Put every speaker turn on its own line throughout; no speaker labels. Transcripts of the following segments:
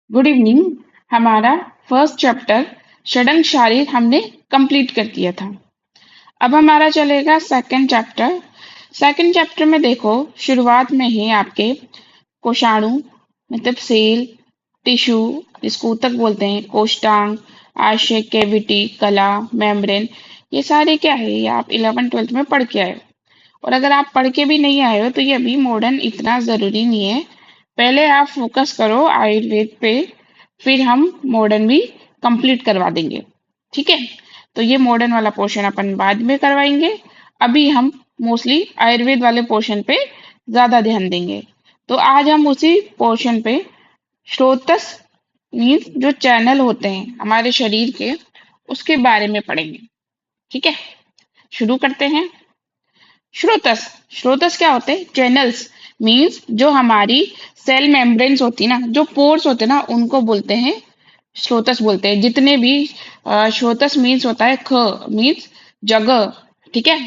Good evening. हमारा first chapter षडंग शारीर हमने complete कर दिया था। अब हमारा चलेगा सेकंड चैप्टर। सेकंड चैप्टर में देखो, शुरुआत में है आपके कोशाणु मतलब सेल, टिश्यू जिसको ऊतक बोलते हैं, कोष्ठांग, आशय, कैविटी, कला, मेम्ब्रेन। ये सारे क्या है, ये आप 11th 12th में पढ़ के आए हो। और अगर आप पढ़ के भी नहीं आए हो तो ये अभी मॉडर्न इतना जरूरी नहीं है। पहले आप फोकस करो आयुर्वेद पे, फिर हम मॉडर्न भी कंप्लीट करवा देंगे। ठीक है, तो ये मॉडर्न वाला पोर्शन अपन बाद में करवाएंगे। अभी हम मोस्टली आयुर्वेद वाले पोर्शन पे ज्यादा ध्यान देंगे। तो आज हम उसी पोर्शन पे स्रोतस मीन्स जो चैनल होते हैं हमारे शरीर के, उसके बारे में पढ़ेंगे। ठीक है, शुरू करते हैं। स्रोतस, स्रोतस क्या होते हैं? चैनल्स मीन्स जो हमारी सेल मेम्ब्रेन्स होती है ना, जो पोर्स होते हैं ना, उनको बोलते हैं स्रोतस बोलते हैं। जितने भी स्रोतस मीन्स होता है, ख मीन्स जगह। ठीक है,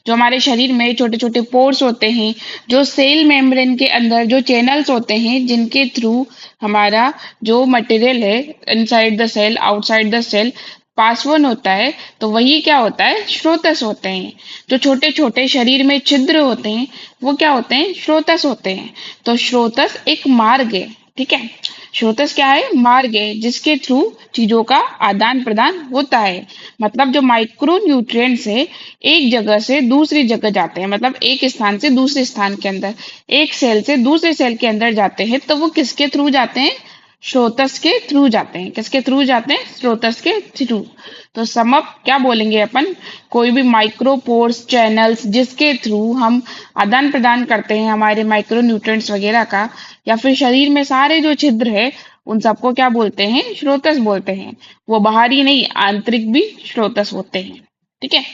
जो हमारे शरीर में छोटे छोटे पोर्स होते हैं, जो सेल मेम्ब्रेन के अंदर जो चैनल्स होते हैं, जिनके थ्रू हमारा जो मटेरियल है inside the cell outside the cell pass on होता है, तो वही क्या होता है? स्रोतस होते हैं। जो छोटे छोटे शरीर में छिद्र होते हैं वो क्या होते हैं? स्रोतस होते हैं। तो स्रोतस एक मार्ग है। ठीक है, स्रोतस क्या है? मार्ग है जिसके थ्रू चीजों का आदान प्रदान होता है। मतलब जो माइक्रो न्यूट्रिएंट्स है एक जगह से दूसरी जगह जाते हैं, मतलब एक स्थान से दूसरे स्थान के अंदर, एक सेल से दूसरे सेल के अंदर जाते हैं, तो वो किसके थ्रू जाते हैं? स्रोतस के थ्रू जाते हैं। किसके थ्रू जाते हैं? स्रोतस के थ्रू। तो समअप क्या बोलेंगे अपन? कोई भी माइक्रोपोर्स चैनल्स जिसके थ्रू हम आदान प्रदान करते हैं हमारे माइक्रो न्यूट्रिएंट्स वगैरह का, या फिर शरीर में सारे जो छिद्र है उन सबको क्या बोलते हैं? स्रोतस बोलते हैं। वो बाहरी नहीं, आंतरिक भी स्रोतस होते हैं। ठीक है,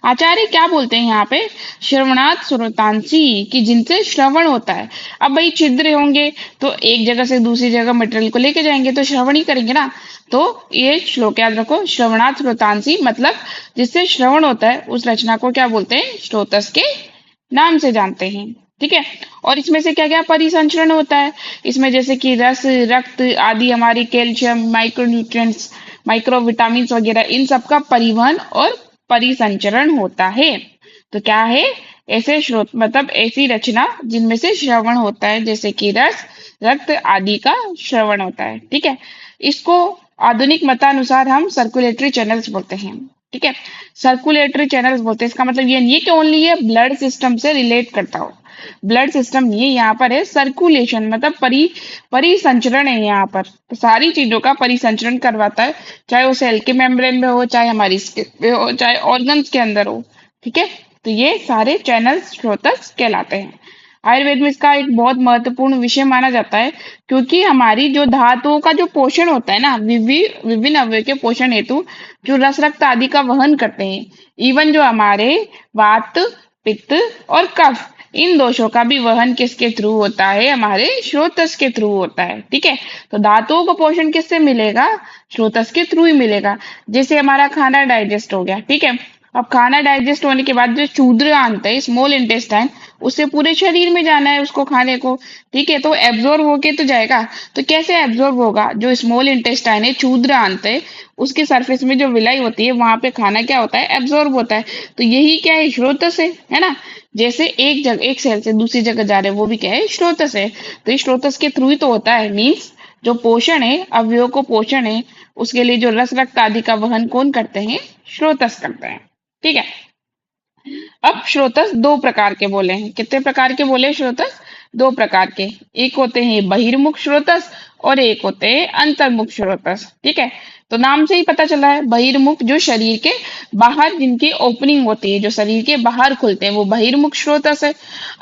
आचार्य क्या बोलते हैं यहाँ पे? श्रवणात् श्रोतांसी, कि जिनसे श्रवण होता है। अब भाई छिद्र होंगे तो एक जगह से दूसरी जगह मटेरियल को लेके जाएंगे, तो श्रवण ही करेंगे ना। तो ये श्लोक याद रखो, श्रवणात् श्रोतांसी मतलब जिससे श्रवण होता है उस रचना को क्या बोलते हैं? स्रोतस के नाम से जानते हैं। ठीक है, और इसमें से क्या क्या परिसंचरण होता है? इसमें जैसे कि रस, रक्त आदि, हमारी कैल्शियम, माइक्रोन्यूट्रिएंट्स, माइक्रो विटामिन वगैरह, इन सब का परिवहन और परिसंचरण होता है। तो क्या है? ऐसे स्रोत मतलब ऐसी रचना जिनमें से श्रवण होता है, जैसे कि रस, रक्त आदि का श्रवण होता है। ठीक है, इसको आधुनिक मतानुसार हम सर्कुलेटरी चैनल्स बोलते हैं। ठीक है, सर्कुलेटरी चैनल्स बोलते हैं। इसका मतलब ये नहीं है कि ओनली ये ब्लड सिस्टम से रिलेट करता हो। ब्लड सिस्टम नहीं है, यहाँ पर है सर्कुलेशन, मतलब परिसंचरण है यहाँ पर। तो सारी चीजों का परिसंचरण करवाता है, चाहे वो सेल के मेम्ब्रेन में हो, चाहे हमारी स्किन में हो, चाहे ऑर्गन्स के अंदर हो। ठीक है, तो ये सारे चैनल्स स्रोतस कहलाते हैं। आयुर्वेद में इसका एक बहुत महत्वपूर्ण विषय माना जाता है, क्योंकि हमारी जो धातुओं का जो पोषण होता है ना, विभिन्न अवयव के पोषण हेतु जो रस, रक्त आदि का वहन करते हैं। इवन जो हमारे वात, पित्त और कफ, इन दोषों का भी वहन किसके थ्रू होता है? हमारे स्रोतस के थ्रू होता है। ठीक है, तो धातुओं का पोषण किससे मिलेगा? स्रोतस के थ्रू ही मिलेगा। जैसे हमारा खाना डाइजेस्ट हो गया, ठीक है, अब खाना डाइजेस्ट होने के बाद जो क्षुद्र आंत है, स्मॉल इंटेस्टाइन, उससे पूरे शरीर में जाना है उसको खाने को। ठीक है, तो एब्जॉर्ब होके तो जाएगा। तो कैसे एब्जॉर्ब होगा? जो स्मॉल इंटेस्टाइन है, क्षुद्र आंत है, उसके सरफेस में जो विलाई होती है वहां पे खाना क्या होता है? एब्जॉर्ब होता है। तो यही क्या है? स्रोतस है ना। जैसे एक जगह, एक सेल से दूसरी जगह जा रहे हैं, वो भी क्या है? स्रोतस है। तो इस स्रोतस के थ्रू ही तो होता है। मीन्स जो पोषण है, अवयव को पोषण है, उसके लिए जो रस, रक्त आदि का वहन कौन करते हैं? स्रोतस करते हैं। ठीक है, अब स्रोतस दो प्रकार के बोले हैं। कितने प्रकार के बोले स्रोतस? दो प्रकार के। एक होते हैं बहिर्मुख स्रोतस और एक होते हैं अंतर्मुख स्रोतस। ठीक है, तो नाम से ही पता चला है, बहिर्मुख जो शरीर के बाहर जिनकी ओपनिंग होती है, जो शरीर के बाहर खुलते हैं, वो बहिर्मुख स्रोतस है।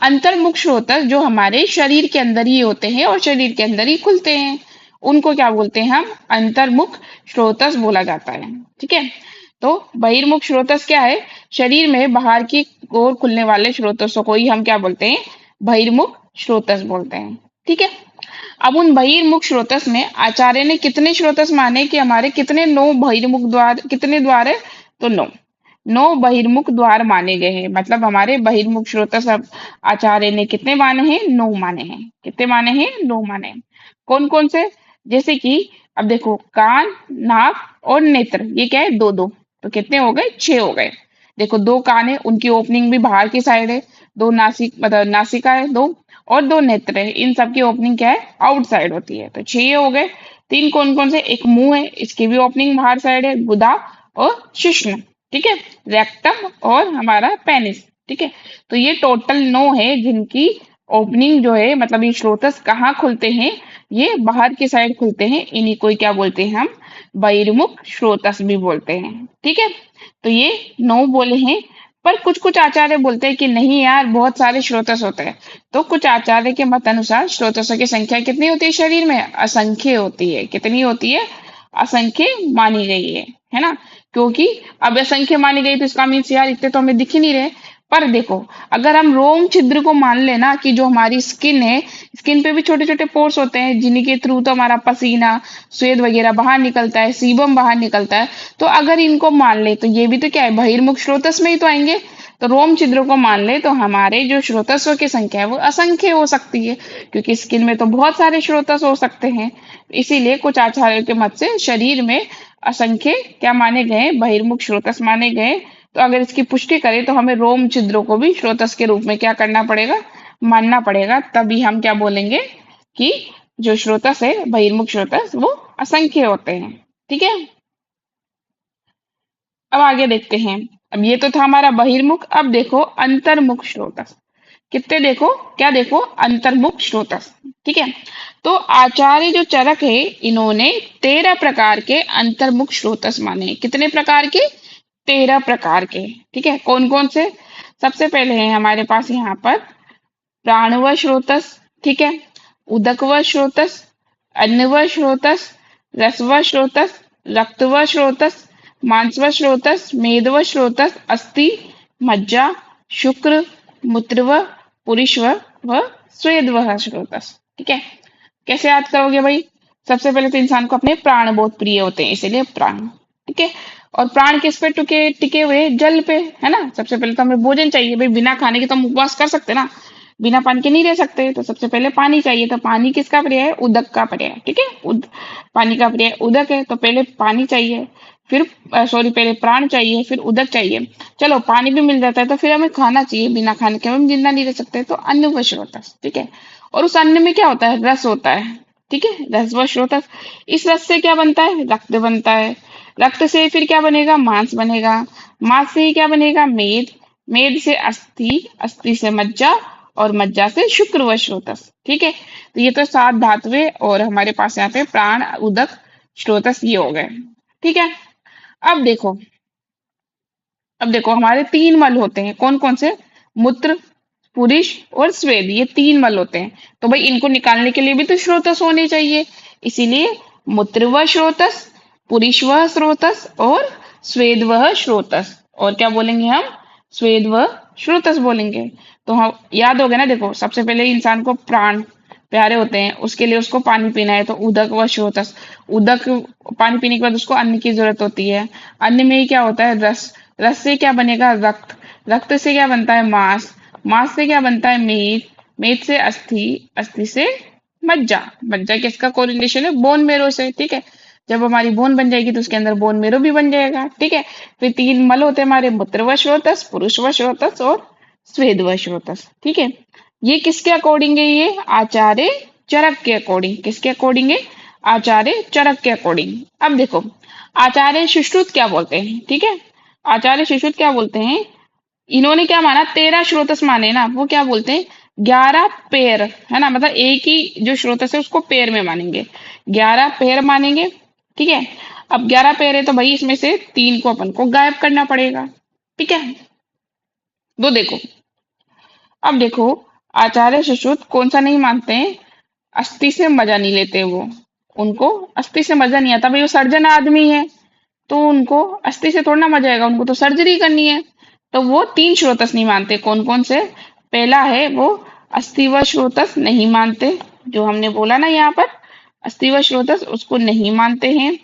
अंतर्मुख स्रोतस जो हमारे शरीर के अंदर ही होते हैं और शरीर के अंदर ही खुलते हैं, उनको क्या बोलते हैं? हम अंतर्मुख स्रोतस बोला जाता है। ठीक है, तो बहिर्मुख स्रोतस क्या है? शरीर में बाहर की ओर खुलने वाले स्रोतसों को ही हम क्या बोलते हैं? बहिर्मुख स्रोतस बोलते हैं। ठीक है, अब उन बहिर्मुख स्रोतस में आचार्य ने कितने स्रोतस माने कि हमारे कितने? 9 बहिर्मुख द्वार। कितने द्वार है? तो 9। 9 बहिर्मुख द्वार माने गए हैं। मतलब हमारे बहिर्मुख स्रोतस अब आचार्य ने कितने माने हैं? 9 माने हैं। कितने माने हैं? 9 माने हैं। कौन कौन से? जैसे कि अब देखो कान, नाक और नेत्र, ये क्या है, दो दो, तो कितने हो गए, 6 हो गए। देखो दो कान है, उनकी ओपनिंग भी बाहर की साइड है, दो नासिक मतलब नासिका है दो, और दो नेत्र है, इन सब की ओपनिंग क्या है, आउटसाइड होती है, तो 6 हो गए। तीन कौन कौन से, एक मुंह है, इसकी भी ओपनिंग बाहर साइड है, गुदा और शिश्न, ठीक है, रेक्टम और हमारा पेनिस, ठीक है। तो ये टोटल 9 है जिनकी ओपनिंग जो है, मतलब ये स्रोतस कहाँ खुलते हैं, ये बाहर की साइड खुलते हैं, इन्हीं को क्या बोलते हैं हम, बहिर्मुख स्रोतस भी बोलते हैं, ठीक है। तो ये 9 बोले हैं, पर कुछ कुछ आचार्य बोलते हैं कि नहीं यार, बहुत सारे स्रोतस होते हैं। तो कुछ आचार्य के मत अनुसार स्रोतसों की संख्या कितनी होती है शरीर में, असंख्य होती है। कितनी होती है, असंख्य मानी गई है ना। क्योंकि अब असंख्य मानी गई तो इसका मीन्स यार इतने तो हमें दिख ही नहीं रहे। पर देखो, अगर हम रोम छिद्र को मान लेना कि जो हमारी स्किन है, स्किन पे भी छोटे छोटे पोर्स होते हैं जिन्हीं के थ्रू तो हमारा पसीना, स्वेद वगैरह बाहर निकलता है, सीबम बाहर निकलता है। तो अगर इनको मान ले तो ये भी तो क्या है, बहिर्मुख स्रोतस में ही तो आएंगे। तो रोम छिद्र को मान ले तो हमारे जो स्रोतस्व की संख्या है वो असंख्य हो सकती है, क्योंकि स्किन में तो बहुत सारे स्रोतस हो सकते हैं। इसीलिए कुछ आचार्यों के मत से शरीर में असंख्य क्या माने गए, बहिर्मुख स्रोतस माने गए। तो अगर इसकी पुष्टि करें तो हमें रोम छिद्रों को भी स्रोतस के रूप में क्या करना पड़ेगा, मानना पड़ेगा। तभी हम क्या बोलेंगे कि जो स्रोतस है, बहिर्मुख स्रोतस, वो असंख्य होते हैं, ठीक है। अब आगे देखते हैं। अब ये तो था हमारा बहिर्मुख, अब देखो अंतर्मुख स्रोतस। कितने देखो, क्या देखो, अंतर्मुख स्रोतस, ठीक है। तो आचार्य जो चरक है, इन्होंने 13 प्रकार के अंतर्मुख स्रोतस माने। कितने प्रकार के, 13 प्रकार के, ठीक है। कौन कौन से, सबसे पहले है हमारे पास यहाँ पर प्राणव स्रोतस, ठीक है, उदकव स्रोतस, अन्नव स्रोतस, रसव स्रोतस, रक्तव स्रोतस, मांसव स्रोतस, मेदव स्रोतस, अस्थि, मज्जा, शुक्र, मूत्रव, पुरुषव व स्वेदव स्रोतस, ठीक है। कैसे याद करोगे भाई, सबसे पहले तो इंसान को अपने प्राण बहुत प्रिय होते हैं, इसीलिए प्राण, ठीक है। और प्राण किस पे टिके टिके हुए, जल पे, है ना। सबसे पहले तो हमें भोजन चाहिए भाई, बिना खाने के तो हम उपवास कर सकते ना, बिना पानी के नहीं रह सकते। तो सबसे पहले पानी चाहिए, तो पानी किसका पर्याय है, उदक का पर्याय है, ठीक है। पानी का पर्याय उदक है, तो पहले पानी चाहिए, फिर सॉरी पहले प्राण चाहिए, फिर उदक चाहिए। चलो पानी भी मिल जाता है तो फिर हमें खाना चाहिए, बिना खाने के हम जिंदा नहीं रह सकते, तो अन्न व स्रोतस, ठीक है। और उस अन्न में क्या होता है, रस होता है, ठीक है, रस व स्रोतस। इस रस से क्या बनता है, रक्त बनता है, रक्त से फिर क्या बनेगा, मांस बनेगा, मांस से ही क्या बनेगा, मेद, मेद से अस्थि, अस्थि से मज्जा, और मज्जा से शुक्र व स्रोतस, ठीक है। तो ये तो 7 धातुएं, और हमारे पास यहाँ पे प्राण, उदक, स्रोतस ये हो गए, ठीक है। अब देखो, अब देखो हमारे 3 मल होते हैं, कौन कौन से, मूत्र, पुरुष और स्वेद, ये 3 मल होते हैं। तो भाई इनको निकालने के लिए भी तो स्रोतस होने चाहिए, इसीलिए मूत्र व स्रोतस, पुरुष व स्रोतस और स्वेद व स्रोतस। और क्या बोलेंगे हम, स्वेद व स्रोतस बोलेंगे। तो हम याद हो गया ना। देखो सबसे पहले इंसान को प्राण प्यारे होते हैं, उसके लिए उसको पानी पीना है, तो उदक व स्रोतस। उदक, पानी पीने के बाद उसको अन्न की जरूरत होती है, अन्न में ही क्या होता है, रस, रस से क्या बनेगा, रक्त, रक्त से क्या बनता है, मांस, मांस से क्या बनता है, मेद, मेद से अस्थि, अस्थि से मज्जा, मज्जा किसका कोरिलेशन है, बोन मेरो से, ठीक है। जब हमारी बोन बन जाएगी तो उसके अंदर बोन मेरो भी बन जाएगा, ठीक है। फिर 3 मल होते हैं हमारे, मूत्र व स्रोतस, पुरुष व स्रोतस और स्वेद व स्रोतस, ठीक है। ये किसके अकॉर्डिंग है, ये आचार्य चरक के अकॉर्डिंग। किसके अकॉर्डिंग है, आचार्य चरक के अकॉर्डिंग। अब देखो आचार्य सुश्रुत क्या बोलते हैं, ठीक है। आचार्य सुश्रुत क्या बोलते हैं, इन्होंने क्या माना, 13 स्रोतस माने ना, वो क्या बोलते हैं, 11 पेयर, है ना, मतलब एक ही जो स्रोतस है उसको पेयर में मानेंगे, 11 पेयर मानेंगे, ठीक है। अब 11 पेयर है तो भाई इसमें से 3 को अपन को गायब करना पड़ेगा, ठीक है। तो देखो, अब देखो आचार्य सुश्रुत कौन सा नहीं मानते हैं, अस्थि से मजा नहीं लेते वो, उनको अस्थि से मजा नहीं आता भाई, वो सर्जन आदमी है, तो उनको अस्थि से थोड़ा ना मजा आएगा, उनको तो सर्जरी करनी है। तो वो 3 स्रोतस नहीं मानते, कौन कौन से, पहला है वो अस्थि व स्रोतस नहीं मानते, जो हमने बोला ना यहाँ पर, अस्थि व स्रोतस उसको नहीं मानते हैं।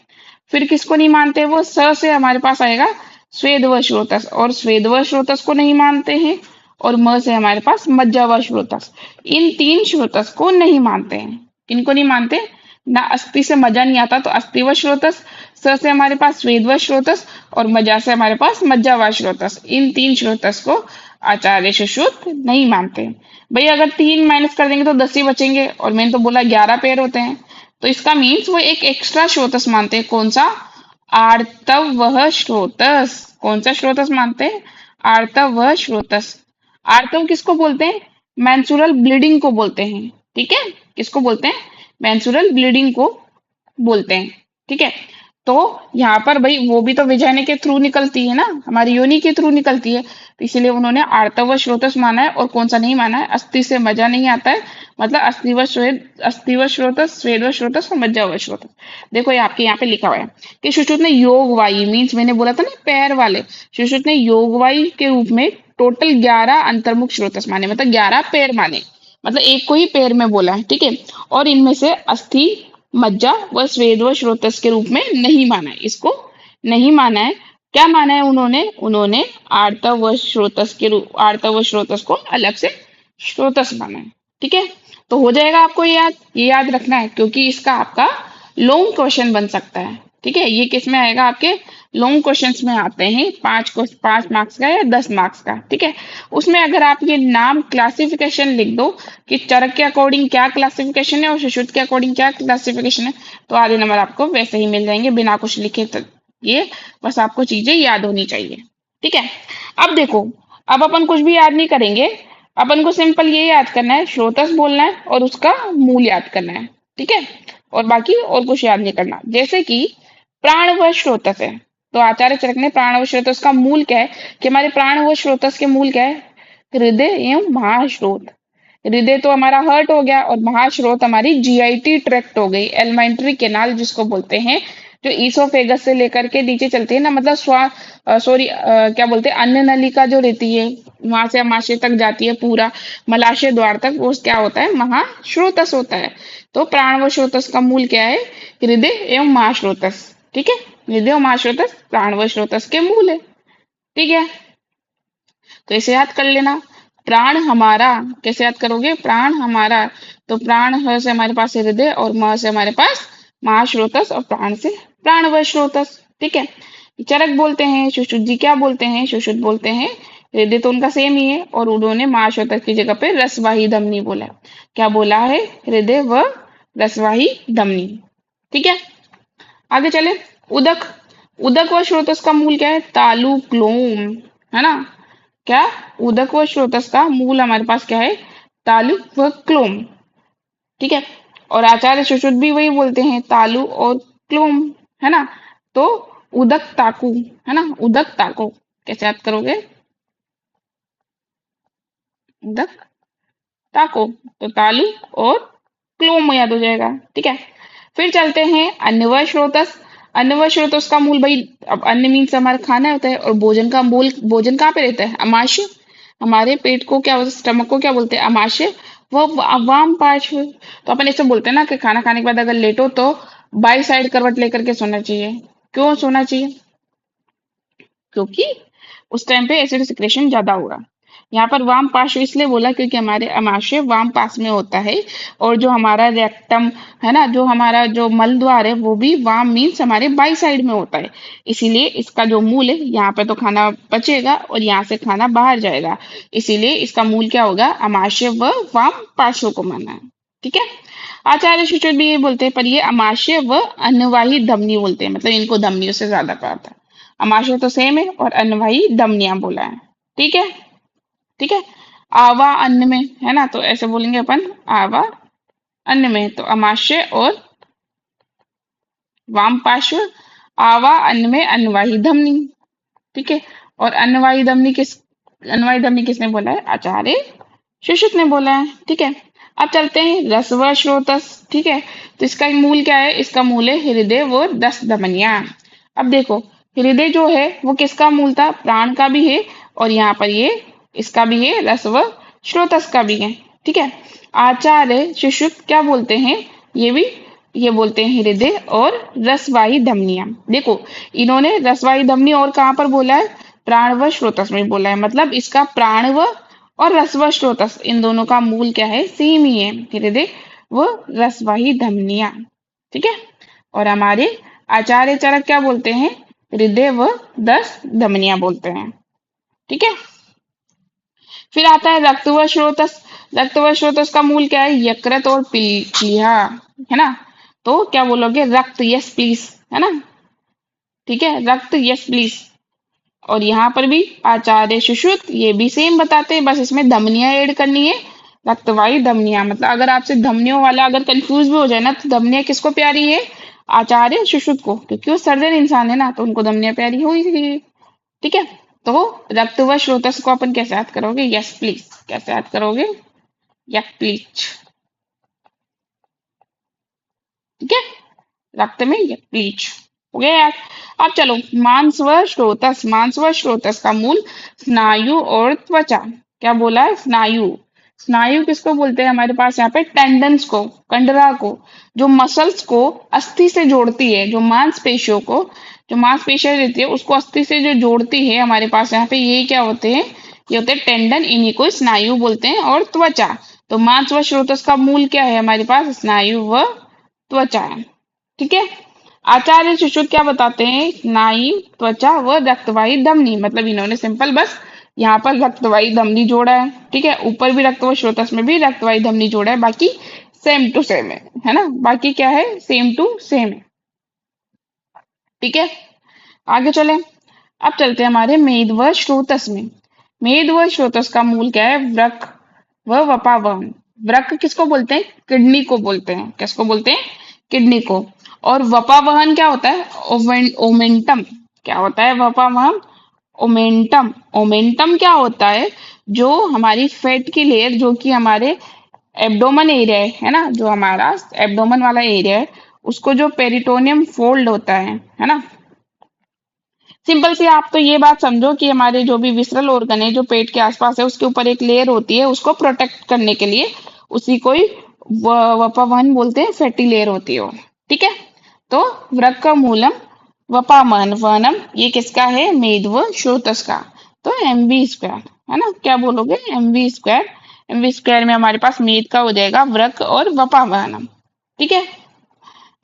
फिर किसको नहीं मानते, वो स से हमारे पास आएगा स्वेद व स्रोतस, और स्वेद व स्रोतस को नहीं मानते हैं। और म से हमारे पास मज्जा व स्रोतस, इन 3 स्रोतस को नहीं मानते हैं। किनको नहीं मानते, ना अस्थि से मजा नहीं आता तो अस्थि व स्रोतस, स से हमारे पास स्वेद व स्रोतस, और मजा से हमारे पास मज्जा व स्रोतस। इन तीन स्रोतस को आचार्य सुश्रुत नहीं मानते। भाई अगर 3 माइनस कर देंगे तो 10 ही बचेंगे, और मैंने तो बोला 11 पेयर होते हैं, तो इसका मीन्स वो एक एक्स्ट्रा स्रोतस मानते हैं। कौन सा? आर्तव वह स्रोतस। कौन सा स्रोतस मानते हैं? आर्तव वह स्रोतस। आर्तव किसको बोलते हैं? मेंस्ट्रुअल ब्लीडिंग को बोलते हैं। ठीक है, किसको बोलते हैं? मेंस्ट्रुअल ब्लीडिंग को बोलते हैं। ठीक है, तो यहाँ पर भाई वो भी तो विजाइना के थ्रू निकलती है ना, हमारी योनि के थ्रू निकलती है, तो इसीलिए उन्होंने आर्तव व स्रोतस माना है। और कौन सा नहीं माना है? अस्थि से मजा नहीं आता है, मतलब अस्थि व स्रोतस, स्वेद व स्रोतस और मज्जा व स्रोतस। देखो ये आपके यहाँ पे लिखा हुआ है कि सुश्रुत ने योग वायु मीन्स, मैंने बोला था ना पैर वाले, सुश्रुत ने योग वायु के रूप में टोटल 11 अंतर्मुख स्रोतस माने, मतलब 11 पैर माने, मतलब एक को ही पैर में बोला है। ठीक है, और इनमें से अस्थि, मज्जा व स्वेद व स्रोतस के रूप में नहीं माना है, इसको नहीं माना है। क्या माना है उन्होंने? उन्होंने आर्तव व स्रोतस के रूप, आर्तव व स्रोतस को अलग से स्रोतस माना है। ठीक है, तो हो जाएगा आपको याद, ये याद रखना है क्योंकि इसका आपका लॉन्ग क्वेश्चन बन सकता है। ठीक है, ये किस में आएगा? आपके लॉन्ग क्वेश्चंस में आते हैं, 5 मार्क्स का या 10 मार्क्स का। ठीक है, उसमें अगर आप ये नाम क्लासिफिकेशन लिख दो कि चरक के अकॉर्डिंग क्या क्लासिफिकेशन है और सुश्रुत के अकॉर्डिंग क्या क्लासिफिकेशन है, तो आधे नंबर आपको वैसे ही मिल जाएंगे बिना कुछ लिखे। तो ये बस आपको चीजें याद होनी चाहिए। ठीक है, अब देखो, अब अपन कुछ भी याद नहीं करेंगे, अपन को सिंपल ये याद करना है, स्रोतस बोलना है और उसका मूल याद करना है। ठीक है, और बाकी और कुछ याद नहीं करना। जैसे कि प्राण व स्रोतस है, तो आचार्य चरक ने प्राण व स्रोतस का मूल क्या है, कि हमारे प्राण व स्रोतस के मूल क्या है? हृदय एवं महास्रोत। हृदय तो हमारा हर्ट हो गया, और महास्रोत हमारी जीआईटी ट्रैक्ट हो गई, एलिमेंट्री कैनाल जिसको बोलते हैं, जो ईसोफेगस से लेकर के नीचे चलती है ना, मतलब क्या बोलते हैं, अन्न नलिका जो रहती है, वहां से अमाशय तक जाती है, पूरा मलाशय द्वार तक, वो क्या होता है? महास्रोतस होता है। तो प्राण व स्रोतस का मूल क्या है? हृदय एवं महास्रोतस। ठीक है, हृदय और महास्रोतस प्राण व स्रोतस के मूल है। ठीक है, तो इसे याद कर लेना। प्राण हमारा, कैसे याद करोगे? प्राण हमारा, तो प्राण ह से हमारे पास हृदय, और म से हमारे पास महास्रोतस, और प्राण से प्राण व स्रोतस। ठीक है, चरक बोलते हैं, सुश्रुत जी क्या बोलते हैं? सुश्रुत बोलते हैं, हृदय तो उनका सेम ही है, और उन्होंने महास्रोतस की जगह पे रसवाही धमनी बोला है। क्या बोला है? हृदय व रसवाही धमनी। ठीक है, आगे चले। उदक, उदक व स्रोतस का मूल क्या है? तालु क्लोम, है ना? क्या? उदक व स्रोतस का मूल हमारे पास क्या है? तालु व क्लोम। ठीक है, और आचार्य सुश्रुत भी वही बोलते हैं, तालु और क्लोम, है ना? तो उदक ताकू, है ना? उदक ताको कैसे याद करोगे? उदक ताको, तो तालु और क्लोम याद हो जाएगा। ठीक है, फिर चलते हैं अन्न व स्रोतस। अन्न व स्रोतस का मूल भाई, अब अन्न मीन्स हमारा खाना होता है, और भोजन का मूल, भोजन कहाँ पे रहता है? अमाशय। हमारे पेट को क्या बोलते हैं? स्टमक को क्या बोलते हैं? अमाशय। वाम पार्श्व। तो अपन ऐसे बोलते हैं ना कि खाना खाने के बाद अगर लेटो तो बाई साइड करवट लेकर के सोना चाहिए। क्यों सोना चाहिए? क्योंकि उस टाइम पे एसिड सिक्रेशन ज्यादा होगा। यहाँ पर वाम पार्श्व इसलिए बोला क्योंकि हमारे अमाशय वाम पास में होता है, और जो हमारा रेक्टम है ना, जो हमारा जो मल द्वार है, वो भी वाम मीन्स हमारे बाई साइड में होता है। इसीलिए इसका जो मूल है, यहाँ पे तो खाना पचेगा और यहाँ से खाना बाहर जाएगा, इसीलिए इसका मूल क्या होगा? अमाशय व वाम पार्श्व को माना है। ठीक है, आचार्य सुश्रुत भी ये बोलते हैं, पर ये अमाशय व अन्नवाही धमनी बोलते हैं, मतलब इनको धमनियों से ज्यादा प्यार था। अमाशय तो सेम है, और अन्नवाही धमनियां बोला है। ठीक है, ठीक है, आवा अन्न में, है ना, तो ऐसे बोलेंगे अपन, आवा अन्न में, तो अमाशय और वाम पार्श्व, आवा अन्न में अन्नवाही धमनी। ठीक है, और अन्नवाही धमनी किसने बोला है? आचार्य सुश्रुत ने बोला है। ठीक है, अब चलते हैं रस व स्रोतस। ठीक है, तो इसका मूल क्या है? इसका मूल है हृदय व रस धमनियां। अब देखो, हृदय जो है वो किसका मूल था? प्राण का भी है, और यहाँ पर ये इसका भी है, रस व स्रोतस का भी है। ठीक है, आचार्य सुश्रुत क्या बोलते हैं? ये भी ये बोलते हैं हृदय और रसवाही धमनियां। देखो, इन्होंने रसवाही धमनी और कहाँ पर बोला है? प्राण व स्रोतस में बोला है, मतलब इसका प्राण व और रस व स्रोतस इन दोनों का मूल क्या है? सेम ही है, हृदय व रसवाही धमनियां। ठीक है। और हमारे आचार्य चरक क्या बोलते हैं? हृदय व 10 धमनियां बोलते हैं। ठीक है। फिर आता है रक्त व स्रोतस। रक्त व स्रोतस का मूल क्या है? यकृत और प्लीहा, है ना। तो क्या बोलोगे? रक्त, यस प्लीज, है ना। ठीक है, रक्त, यस प्लीज। और यहाँ पर भी आचार्य सुश्रुत, ये भी सेम बताते हैं, बस इसमें धमनियां ऐड करनी है। रक्तवाही धमनियां, मतलब अगर आपसे धमनियों वाला अगर कंफ्यूज भी हो जाए ना, तो धमनियां किसको प्यारी है? आचार्य सुश्रुत को, क्योंकि वो सर्जन इंसान है ना, तो उनको धमनियां प्यारी हो ही। ठीक है। तो रक्त व स्रोतस को अपन कैसे याद करोगे? Yes please. कैसे याद करोगे? Yes please. ठीक है, रक्त में यस प्लीज हो गया यार। अब चलो, मांस व स्रोतस। मांस व स्रोतस का मूल स्नायु और त्वचा। क्या बोला है? स्नायु। स्नायु किसको बोलते हैं? हमारे पास यहाँ पे टेंडन्स को, कंडरा को, जो मसल्स को अस्थि से जोड़ती है, जो मांसपेशियों को, जो मांसपेशियां रहती है उसको अस्थि से जो जोड़ती है, हमारे पास यहाँ पे ये क्या होते हैं? ये होते हैं टेंडन, इन्हीं को स्नायु बोलते हैं। और त्वचा, तो मांस व स्रोतस का मूल क्या है हमारे पास? स्नायु व त्वचा है। ठीक है। आचार्य सुश्रुत क्या बताते हैं? स्नायु, त्वचा व रक्तवाही धमनी, मतलब इन्होंने सिंपल बस यहाँ पर रक्तवाही धमनी जोड़ा है। ठीक है, ऊपर भी रक्त व स्रोतस में भी रक्तवाही धमनी जोड़ा है, बाकी सेम टू सेम है ना। बाकी क्या है? सेम टू सेम है। ठीक है, आगे चले। अब चलते हैं हमारे मेद व स्रोतस में। मेद व स्रोतस का मूल क्या है? वृक्क व वपावहन। वृक्क किसको बोलते हैं? किडनी को बोलते हैं। किसको बोलते हैं? किडनी को। और वपावहन क्या होता है? ओमेंटम। क्या होता है वपावहन? ओमेंटम। ओमेंटम क्या होता है? जो हमारी फैट की लेयर, जो कि हमारे एब्डोमन एरिया है ना, जो हमारा एब्डोमन वाला एरिया है, उसको जो पेरिटोनियम फोल्ड होता है ना। सिंपल सी आप तो ये बात समझो कि हमारे जो भी विसरल ऑर्गन है, जो पेट के आसपास है, उसके ऊपर एक लेयर होती है, उसको प्रोटेक्ट करने के लिए, उसी को ही वपावन बोलते हैं, फैटी लेयर होती है वो। ठीक है। तो वृक्क मूलम वपामन वनम, ये किसका है? मेद व श्रोतस का। तो एमवी स्क्वायर, है ना। क्या बोलोगे? MV square. एमवी स्क्वायर में हमारे पास मेद का हो जाएगा वृक्क और वपावनम। ठीक है।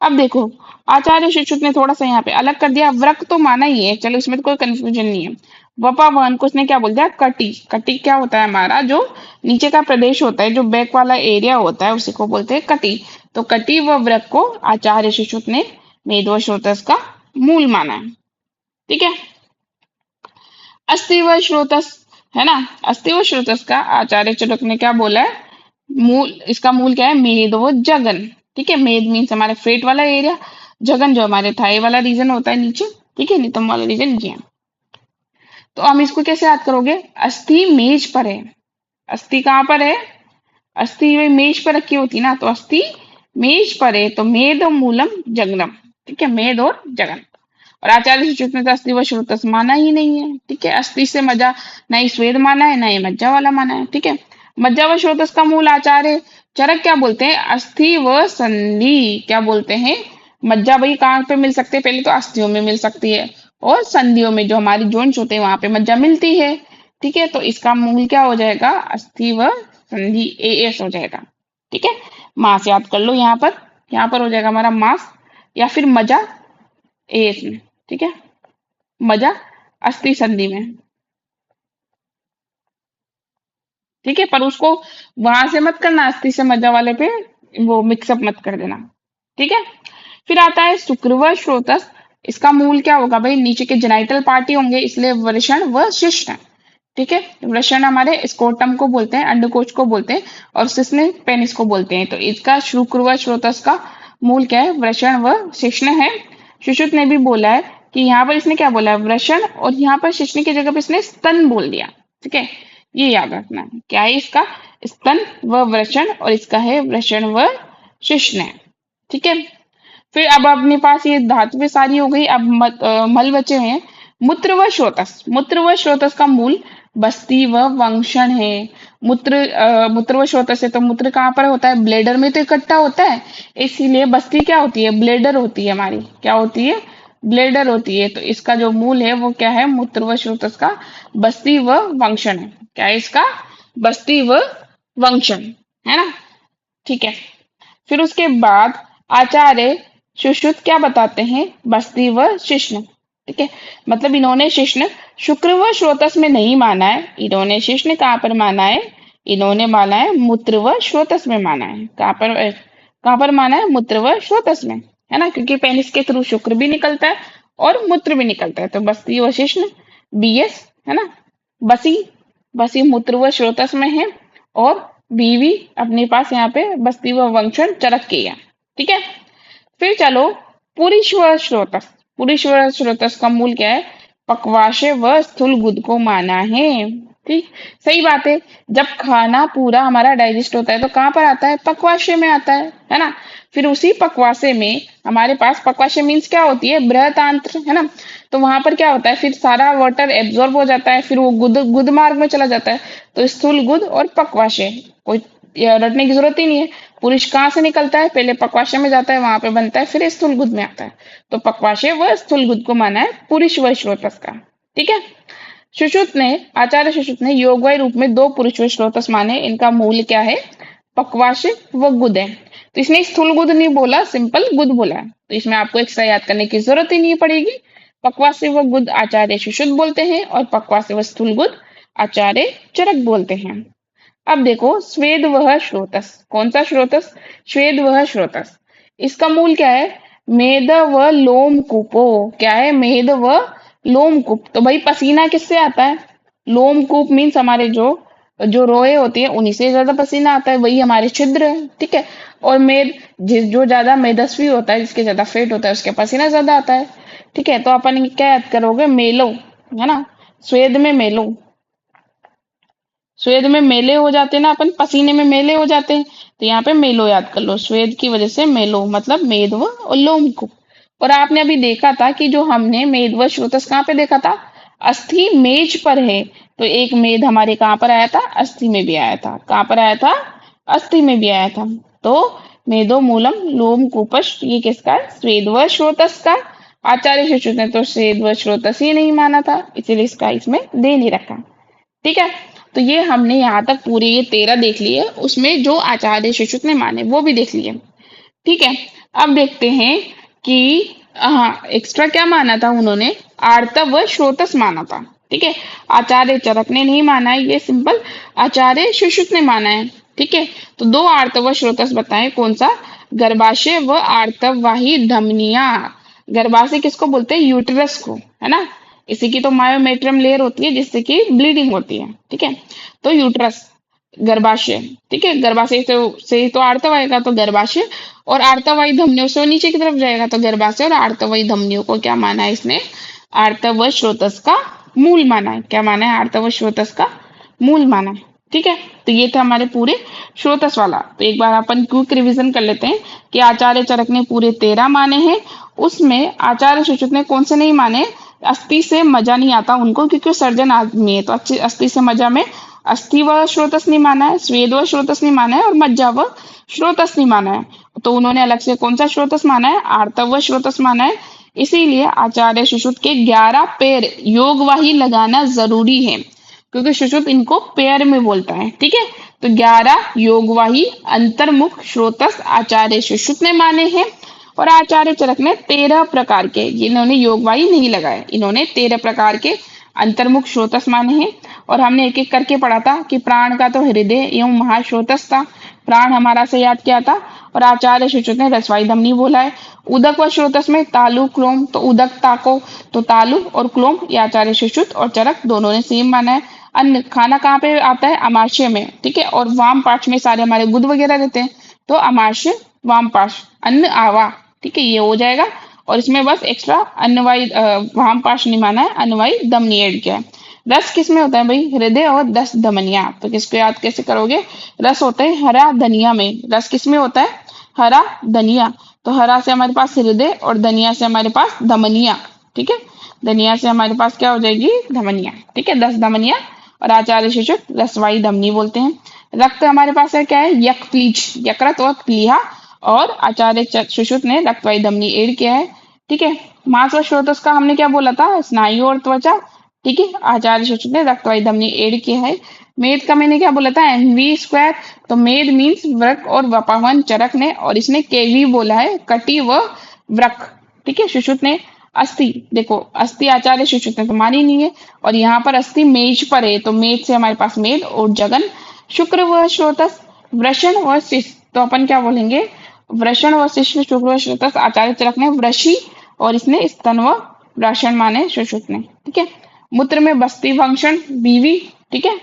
अब देखो, आचार्य शिक्षक ने थोड़ा सा यहाँ पे अलग कर दिया। व्रक तो माना ही है, चलो इसमें तो कोई कंफ्यूजन नहीं है। वपावन को उसने क्या बोल दिया? कटी। कटी क्या होता है? हमारा जो नीचे का प्रदेश होता है, जो बैक वाला एरिया होता है, उसी को बोलते हैं कटी। तो कटी व व्रक को आचार्य शिक्षक ने मेद व स्रोतस का मूल माना है। ठीक है। अस्थि व स्रोतस, है ना। अस्थि व स्रोतस का आचार्य चरक ने क्या बोला है? मूल, इसका मूल क्या है? मेद व जगन। ठीक है, मेद मीन्स हमारे पेट वाला एरिया, जगन जो हमारे थाई वाला रीजन होता है नीचे। ठीक है, नितंब वाला रीजन ये है। तो हम इसको कैसे याद करोगे? अस्थि मेज पर है। अस्थि कहाँ पर है? अस्थि वही मेज पर रखी होती ना, तो अस्थि मेज पर है, तो मेद और मूलम जगनम। ठीक है, मेद और जगन। और आचार्य सूचक ने तो अस्थि व श्रोतस माना ही नहीं है। ठीक है, अस्थि से मज्जा, ना ही स्वेद माना है, ना ही मज्जा वाला माना है। ठीक है, मज्जा व श्रोतस का मूल आचार्य चरक क्या बोलते हैं? अस्थि व संधि। क्या बोलते हैं? मज्जा भाई कहाँ पे मिल सकते हैं? पहले तो अस्थियों में मिल सकती है, और संधियों में, जो हमारी जॉइंट्स होते हैं, वहां पे मज्जा मिलती है। ठीक है, तो इसका मूल क्या हो जाएगा? अस्थि व संधि, एएस हो जाएगा। ठीक है, मास याद कर लो यहाँ पर। यहाँ पर हो जाएगा हमारा मास, या फिर मजा एएस में। ठीक है, मजा अस्थि संधि में। ठीक है, पर उसको वहां से मत करना, अस्थि से मज्जा वाले पे वो मिक्सअप मत कर देना। ठीक है। फिर आता है शुक्र व स्रोतस। इसका मूल क्या होगा भाई? नीचे के जेनाइटल पार्टी होंगे, इसलिए वृषण व शिश्न। ठीक है, वृषण हमारे स्कोटम को बोलते हैं, अंडकोश को बोलते हैं, और शिश्न पेनिस को बोलते हैं। तो इसका शुक्र व स्रोतस का मूल क्या है? वृषण व शिश्न है। सुश्रुत ने भी बोला है कि यहाँ पर इसने क्या बोला है? वृषण, और यहाँ पर शिश्न की जगह पर इसने स्तन बोल दिया। ठीक है, ये याद रखना है। क्या है इसका? स्तन व वृषण, और इसका है वृषण व शिश्न। ठीक है। फिर अब अपने पास ये धातुएं सारी हो गई। अब मल बचे हैं। मूत्र व स्रोतस। मूत्र व स्रोतस का मूल बस्ती व वंक्षण है। मूत्र व स्रोतस है, तो मूत्र कहाँ पर होता है? ब्लेडर में तो इकट्ठा होता है, इसीलिए बस्ती क्या होती है? ब्लेडर होती है हमारी। क्या होती है? ब्लेडर होती है। तो इसका जो मूल है वो क्या है? मूत्र व स्रोतस का बस्ती व वंक्षण है। क्या है इसका? बस्ती व वंक्षण, है ना। ठीक है। फिर उसके बाद आचार्य सुश्रुत क्या बताते हैं? बस्ती व शिश्न। ठीक है, मतलब इन्होंने शिश्न शुक्र व स्रोतस में नहीं माना है। इन्होंने शिश्न कहाँ पर माना है? इन्होंने माना है मूत्र व स्रोतस में माना है। कहाँ पर माना है? मूत्र व स्रोतस में, है ना, क्योंकि पेनिस के थ्रू शुक्र भी निकलता है और मूत्र भी निकलता है। तो बस्ती व शिश्न, BS, है ना। बसी, बसी मूत्र व स्रोतस में है और बीवी अपने पास यहाँ पे बस्ती व वंशण चरक की है। ठीक है, फिर चलो पुरीश्वर स्रोतस। पुरीश्वर स्रोतस का मूल क्या है? पक्वाशय व स्थूल गुद को माना है। ठीक, सही बात है। जब खाना पूरा हमारा डाइजेस्ट होता है तो कहाँ पर आता है? पक्वाशय में आता है ना। फिर उसी पक्वाशय में हमारे पास, पक्वाशय मीन्स क्या होती है? बृहदांत्र, है ना। तो वहां पर क्या होता है? फिर सारा वाटर एब्जॉर्ब हो जाता है, फिर वो गुद गुद मार्ग में चला जाता है। तो स्थूल गुद और पक्वाशय, कोई रटने की जरूरत ही नहीं है। पुरुष कहाँ से निकलता है? पहले पक्वाशय में जाता है, वहां पे बनता है, फिर स्थूल गुद में आता है। तो पक्वाशय व स्थूल गुद को माना है पुरुष व स्रोतस का। ठीक है, सुश्रुत ने, आचार्य सुश्रुत ने योगवाही रूप में दो पुरुष व स्रोतस माने। इनका मूल क्या है? पक्वाशय व गुद है। तो इसने स्थूल गुद नहीं बोला, सिंपल गुद बोला है। तो इसमें आपको एक्स्ट्रा याद करने की जरूरत ही नहीं पड़ेगी। पक्वाशय व गुद आचार्य सुश्रुत बोलते हैं और पक्वाशय व स्थूल गुद आचार्य चरक बोलते हैं। अब देखो स्वेद वह स्रोतस। कौन सा स्रोतस? स्वेद वह स्रोतस। इसका मूल क्या है? मेद व लोमकूपो। क्या है? मेद व लोमकूप। तो भाई पसीना किससे आता है? लोमकूप मीन्स हमारे जो जो रोए होती है उन्हीं से ज्यादा पसीना आता है, वही हमारे छिद्र है। ठीक है, और मेद, जिस जो ज्यादा मेदस्वी होता है, जिसके ज्यादा फेट होता है, उसके पसीना ज्यादा आता है। ठीक है, तो अपन क्या याद करोगे? मेलो, है ना। स्वेद में मेलो, स्वेद में मेले हो जाते हैं ना, अपन पसीने में मेले हो जाते हैं। तो यहाँ पे मेलो याद कर लो, स्वेद की वजह से मेलो, मतलब मेद व लोमकूप। और आपने अभी देखा था कि जो हमने मेद व स्रोतस कहाँ पे देखा था? अस्थि मेज पर है। तो एक मेद हमारे कहाँ पर आया था? अस्थि में भी आया था। कहाँ पर आया था? अस्थि में भी आया था। तो मेदो मूलम लोमकूपश, ये किसका है? स्वेद व स्रोतस का। आचार्य सुश्रुत ने तो स्वेद व स्रोतस ही नहीं माना था, इसीलिए इसका इसमें दे नहीं रखा। ठीक है, तो ये हमने यहाँ तक पूरे ये 13 देख लिए, उसमें जो आचार्य सुश्रुत ने माने वो भी देख लिए। ठीक है, अब देखते हैं कि हाँ एक्स्ट्रा क्या माना था उन्होंने? आर्तव व श्रोतस माना था। ठीक है, आचार्य चरक ने नहीं माना है, ये सिंपल आचार्य सुश्रुत ने माना है। ठीक है, तो दो आर्तव व श्रोतस बताएं, कौन सा? गर्भाशय व आर्तववाही धमनियां। गर्भाशय किसको बोलते हैं? यूटेरस को, है ना। इसी की तो मायोमेट्रियम लेयर होती है जिससे कि ब्लीडिंग होती है। ठीक है, तो यूट्रस, गर्भाशय। ठीक है, गर्भाशय से ही तो आर्तव आएगा, तो गर्भाशय और आर्तवाही धमनियों से वो नीचे की तरफ जाएगा। तो गर्भाशय और आर्तवाही धमनियों को क्या माना है इसने? आर्तव व स्रोतस का मूल माना है। क्या माना है? आर्तव व स्रोतस का मूल माना है। ठीक है, तो ये था हमारे पूरे स्रोतस वाला। तो एक बार अपन क्विक रिवीजन कर लेते हैं कि आचार्य चरक ने पूरे 13 माने हैं। उसमें आचार्य सुश्रुत ने कौन से नहीं माने? अस्थि से मजा नहीं आता उनको, क्योंकि वो सर्जन आदमी है। तो अच्छी अस्थि से मजा में अस्थि व स्रोतस नहीं माना है, स्वेद व स्रोतस नहीं माना है, और मज्जा व स्रोतस नहीं माना है। तो उन्होंने अलग से कौन सा स्रोतस माना है? आर्तव व स्रोतस माना है। इसीलिए आचार्य सुश्रुत के 11 पैर योगवाही लगाना जरूरी है, क्योंकि सुश्रुत इनको पेयर में बोलता है। ठीक है, तो 11 योगवाही अंतर्मुख स्रोतस आचार्य सुश्रुत ने माने हैं। और आचार्य चरक ने 13 प्रकार के, इन्होंने योगवाही नहीं लगाए, इन्होंने 13 प्रकार के अंतर्मुख स्रोतस माने हैं। और हमने एक एक करके पढ़ा था कि प्राण का तो हृदय एवं महास्रोतस था। प्राण हमारा से याद किया था। और आचार्य सुश्रुत ने रसवाई धमनी बोला है। उदक व स्रोतस में तालु क्लोम, तो उदक ताको, तो तालु और क्लोम ये आचार्य सुश्रुत और चरक दोनों ने सेम माना है। अन्न, खाना कहाँ पे आता है? अमाशय में। ठीक है, और वाम पार्श्व में सारे हमारे गुद वगैरह रहते हैं। तो अमाशय, वाम पार्श्व, अन्न, आवा। ठीक है, ये हो जाएगा। और इसमें बस एक्स्ट्रा अन्नवायु वाम पार्श्व नहीं माना है, अन्नवायु धमनी ऐड किया है। रस किस में होता है भाई? हृदय और 10 धमनियां। तो किसको याद कैसे करोगे? रस होता है हरा धनिया में। रस किस में होता है? हरा धनिया। तो हरा से हमारे पास हृदय और धनिया से हमारे पास धमनिया। ठीक है, धनिया से हमारे पास क्या हो जाएगी? धमनिया। ठीक है, 10 धमनिया। और आचार्य शिशु रसवाई धमनी बोलते हैं। रक्त हमारे पास है क्या है? यक प्लीज, यकृत और प्लीहा। और आचार्य सुश्रुत ने रक्तवाही धमनी ऐड किया है। ठीक है, मांस व स्रोतस का हमने क्या बोला था? स्नायु और त्वचा। ठीक है, आचार्य सुश्रुत ने रक्तवाही धमनी ऐड किया है। मेद का मैंने क्या बोला था? MV square. तो मेद मीन्स वृक और वपावन चरक ने, और इसने केवी बोला है, कटी व वृक, ठीक है। सुश्रुत ने अस्थि, देखो अस्थि आचार्य सुश्रुत ने तो मानी नहीं है, और यहाँ पर अस्थि मेज पर है, तो मेज से हमारे पास मेद और जगन, शुक्र व स्रोतस, वृषण व शिष्य, तो अपन क्या बोलेंगे, वृषण व शिष्य, शुक्र व स्रोतस, आचार्य चरक ने वृषि और इसने स्तन व वृषण माने सुश्रुत ने, ठीक है। मूत्र में बस्ती वंक्षण बीवी, ठीक है,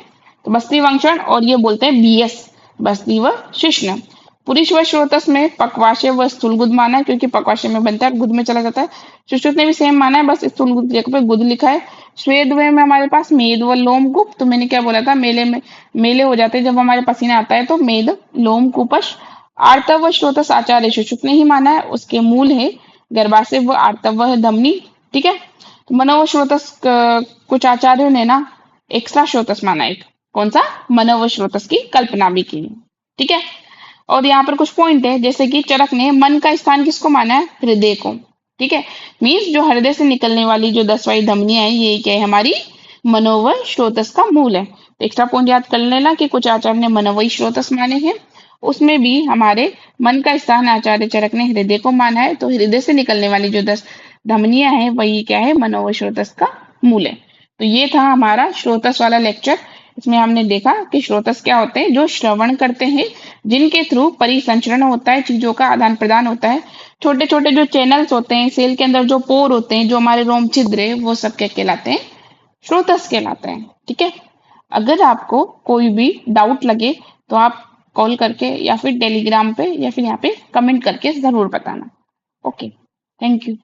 तो बस्ती वंक्षण और ये बोलते हैं बीएस, बस्ती व शिश्न। पुरुष व स्रोतस में पक्वाशय व स्थूल गुद माना है, क्योंकि पक्वाशय में बनता है गुद में चला जाता है। सुश्रुत ने भी सेम माना है, बस स्थूल गुद की जगह पे गुद लिखा है। स्वेद में हमारे पास मेद व लोम कूप, तो मैंने क्या बोला था, मेले में मेले हो जाते हैं जब हमारे पसीना आता है, तो मेद लोम कूपश। आर्तव व स्रोतस आचार्य सुश्रुत ने ही माना है, उसके मूल है गर्भाशय व आर्तव व धमनी, ठीक है। तो मनो व स्रोतस कुछ आचार्यों ने ना एक्स्ट्रा स्रोतस माना, एक कौन सा, मनो व स्रोतस की कल्पना भी की, ठीक है। और यहाँ पर कुछ पॉइंट है, जैसे कि चरक ने मन का स्थान किसको माना है, हृदय को, ठीक है। मीन्स जो हृदय से निकलने वाली जो 10 धमनियां है, ये क्या है, हमारी मनोवय स्रोतस का मूल है। तो एक्स्ट्रा पॉइंट याद कर लेना कि कुछ आचार्य ने मनोवय स्रोतस माने हैं, उसमें भी हमारे मन का स्थान आचार्य चरक ने हृदय को माना है, तो हृदय से निकलने वाली जो 10 धमनियां हैं वही क्या है, मनोवय स्रोतस का मूल है। तो ये था हमारा स्रोतस वाला लेक्चर। इसमें हमने देखा कि स्रोतस क्या होते हैं, जो श्रवण करते हैं, जिनके थ्रू परिसंचरण होता है, चीजों का आदान प्रदान होता है। छोटे छोटे जो चैनल्स होते हैं, सेल के अंदर जो पोर होते हैं, जो हमारे रोम छिद्र है, वो सब क्या कहलाते हैं, स्रोतस कहलाते हैं, ठीक है। अगर आपको कोई भी डाउट लगे तो आप कॉल करके या फिर टेलीग्राम पे या फिर यहाँ पे कमेंट करके जरूर बताना। Okay, thank you.